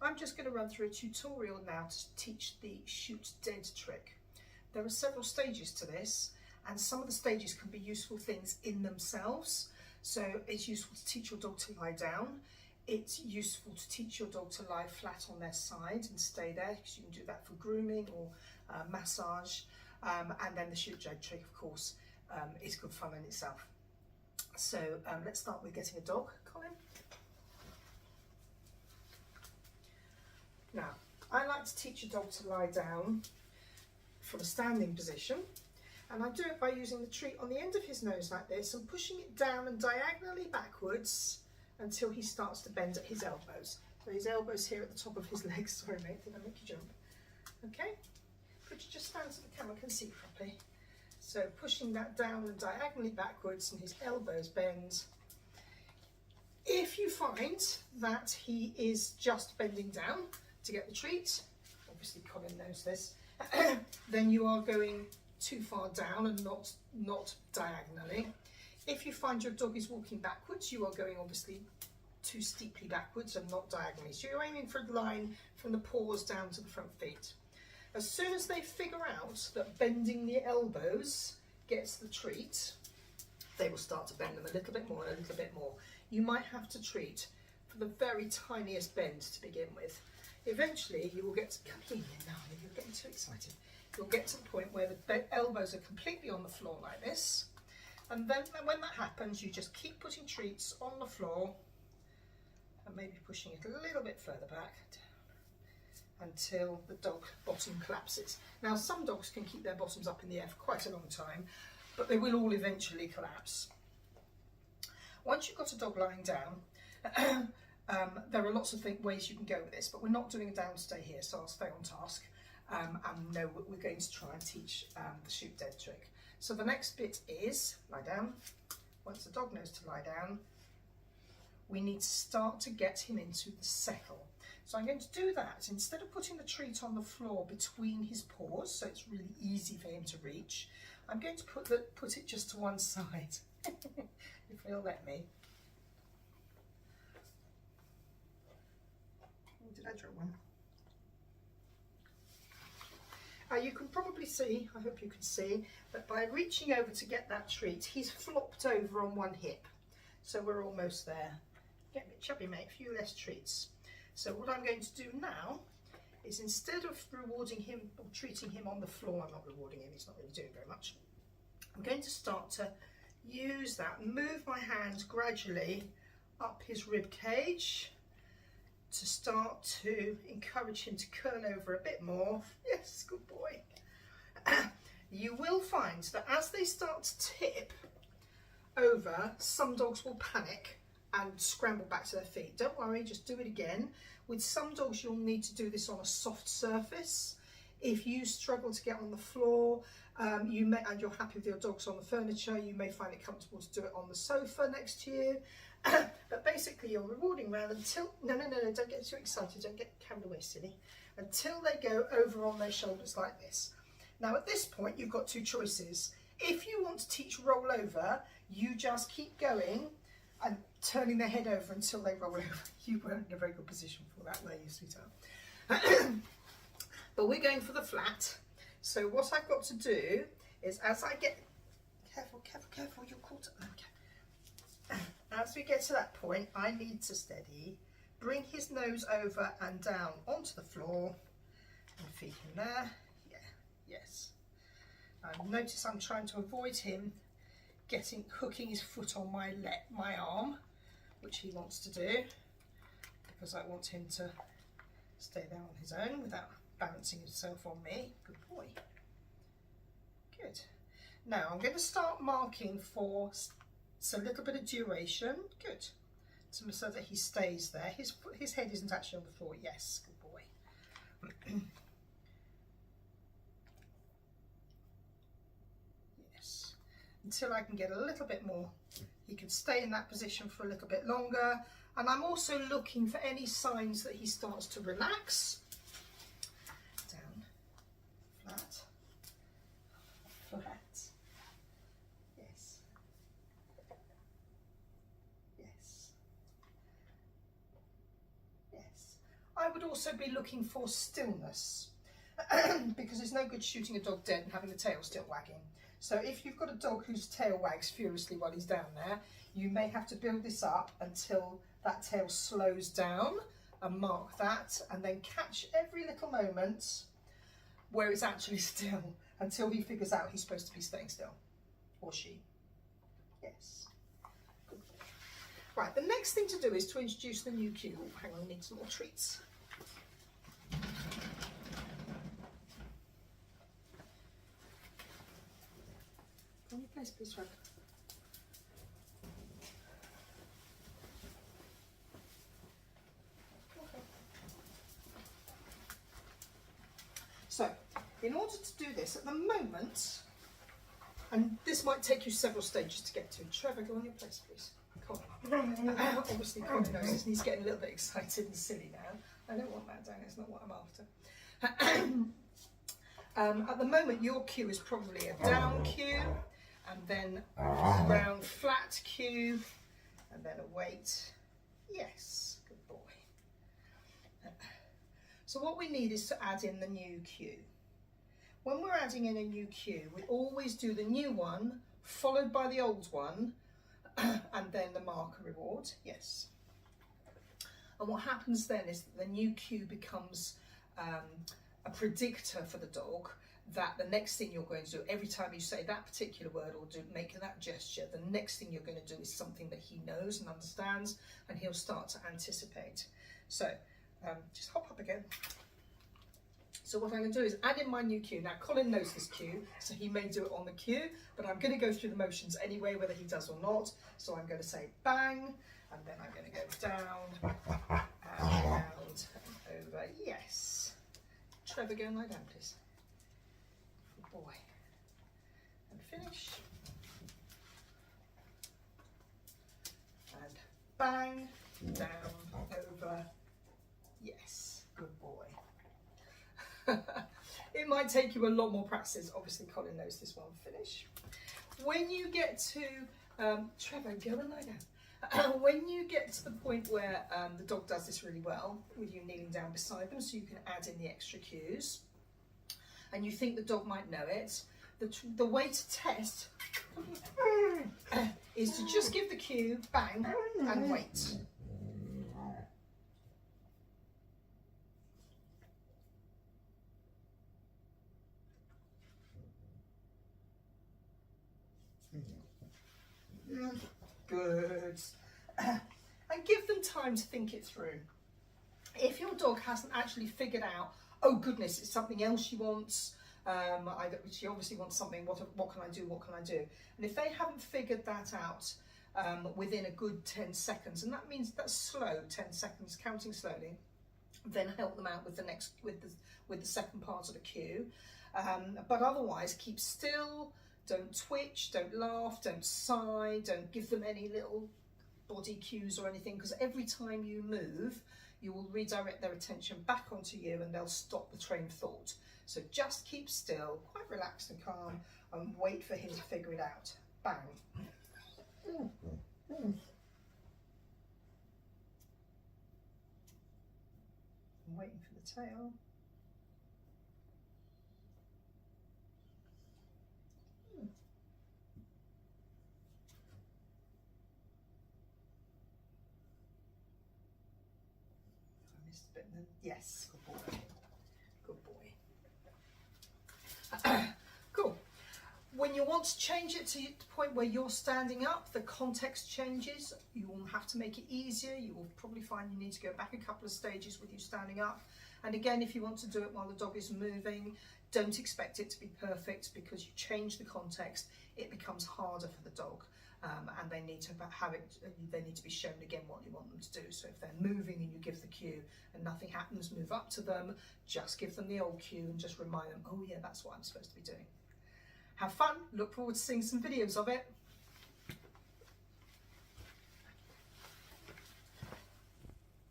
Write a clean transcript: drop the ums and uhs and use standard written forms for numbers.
I'm just going to run through a tutorial now to teach the shoot dead trick. There are several stages to this, and some of the stages can be useful things in themselves. So it's useful to teach your dog to lie down. It's useful to teach your dog to lie flat on their side and stay there, because you can do that for grooming or massage. And then the shoot dead trick, of course, is good fun in itself. So let's start with getting a dog, Colin. Now, I like to teach a dog to lie down from a standing position, and I do it by using the treat on the end of his nose like this and pushing it down and diagonally backwards until he starts to bend at his elbows. So his elbows here at the top of his legs. Sorry mate, did I make you jump? Okay, could you just stand so the camera can see properly? So pushing that down and diagonally backwards and his elbows bend. If you find that he is just bending down to get the treat, obviously Colin knows this, then you are going too far down and not diagonally. If you find your dog is walking backwards, you are going obviously too steeply backwards and not diagonally. So you're aiming for a line from the paws down to the front feet. As soon as they figure out that bending the elbows gets the treat, they will start to bend them a little bit more and a little bit more. You might have to treat for the very tiniest bend to begin with. Eventually you will get to, come here now, you're getting too excited. You'll get to the point where the elbows are completely on the floor like this. And then when that happens, you just keep putting treats on the floor and maybe pushing it a little bit further back until the dog bottom collapses. Now, some dogs can keep their bottoms up in the air for quite a long time, but they will all eventually collapse. Once you've got a dog lying down, there are lots of ways you can go with this, but we're not doing a downstay here, so I'll stay on task. And no, we're going to try and teach the shoot dead trick. So the next bit is lie down. Once the dog knows to lie down, we need to start to get him into the settle. So I'm going to do that. Instead of putting the treat on the floor between his paws, so it's really easy for him to reach, I'm going to put it just to one side, if he'll let me. Oh, did I draw one? You can probably see, I hope you can see, that by reaching over to get that treat, he's flopped over on one hip. So we're almost there. Get a bit chubby, mate, a few less treats. So what I'm going to do now is, instead of rewarding him or treating him on the floor, I'm not rewarding him, he's not really doing very much. I'm going to start to use that, move my hands gradually up his rib cage, to start to encourage him to curl over a bit more. Yes, good boy. You will find that as they start to tip over, some dogs will panic and scramble back to their feet. Don't worry, just do it again. With some dogs, you'll need to do this on a soft surface. If you struggle to get on the floor, and you're happy with your dogs on the furniture, you may find it comfortable to do it on the sofa next to you. But basically you're rewarding round until, no, don't get too excited, don't get carried away, silly, until they go over on their shoulders like this. Now at this point you've got two choices. If you want to teach roll over, you just keep going and turning their head over until they roll over. You weren't in a very good position for that, were you, sweetheart? But we're going for the flat. So what I've got to do is, as I get, careful, you're caught up. Okay. As we get to that point, I need to steady, bring his nose over and down onto the floor and feed him there. Yeah, yes. Notice I'm trying to avoid him hooking his foot on my arm, which he wants to do, because I want him to stay there on his own without balancing himself on me. Good boy. Good. Now I'm going to start marking for a little bit of duration. Good. So that he stays there. His head isn't actually on the floor. Yes, good boy. Yes. Until I can get a little bit more. He can stay in that position for a little bit longer. And I'm also looking for any signs that he starts to relax. Down, flat, flat. Yes. Yes. Yes. I would would also be looking for stillness because it's no good shooting a dog dead and having the tail still wagging. So if you've got a dog whose tail wags furiously while he's down there, you may have to build this up until that tail slows down, and mark that, and then catch every little moment where it's actually still until he figures out he's supposed to be staying still, or she. Yes. Right, the next thing to do is to introduce the new cue. Oh, hang on, I need some more treats. Go on your place, please, Fred. Okay. So, in order to do this, at the moment, and this might take you several stages to get to. Trevor, go on your place, please. Colin. Obviously, Colin knows this, and he's getting a little bit excited and silly now. I don't want that down, it's not what I'm after. At the moment, your cue is probably a down cue, and then a round flat cue, and then a wait. Yes, good boy. So what we need is to add in the new cue. When we're adding in a new cue, we always do the new one, followed by the old one, and then the marker reward, yes. And what happens then is that the new cue becomes a predictor for the dog that the next thing you're going to do, every time you say that particular word or make that gesture, the next thing you're going to do is something that he knows and understands, and he'll start to anticipate. So just hop up again. So what I'm going to do is add in my new cue. Now Colin knows this cue, so he may do it on the cue, but I'm going to go through the motions anyway, whether he does or not. So I'm going to say bang, and then I'm going to go down, and around, and over. Yes. Trevor, go and lie down, please. Good boy. And finish. And bang, down, over. Yes. Good boy. It might take you a lot more practice. Obviously, Colin knows this one. Finish. When you get to Trevor, go and lie down. When you get to the point where the dog does this really well, with you kneeling down beside them, so you can add in the extra cues, and you think the dog might know it, the way to test is to just give the cue, bang, and wait. Good. And give them time to think it through. If your dog hasn't actually figured out, oh goodness, it's something else she wants, she obviously wants something, what can I do, what can I do? And if they haven't figured that out within a good 10 seconds, and that means that's slow, 10 seconds, counting slowly, then help them out with the second part of the cue. But otherwise, keep still. Don't twitch, don't laugh, don't sigh, don't give them any little body cues or anything, because every time you move, you will redirect their attention back onto you and they'll stop the train of thought. So just keep still, quite relaxed and calm, and wait for him to figure it out. Bang. I'm waiting for the tail. Yes, good boy. Good boy. Cool. When you want to change it to the point where you're standing up, the context changes. You will have to make it easier. You will probably find you need to go back a couple of stages with you standing up. And again, if you want to do it while the dog is moving, don't expect it to be perfect, because you change the context, it becomes harder for the dog. And they need to have it. They need to be shown again what you want them to do. So if they're moving and you give the cue and nothing happens, move up to them. Just give them the old cue and just remind them, oh yeah, that's what I'm supposed to be doing. Have fun. Look forward to seeing some videos of it.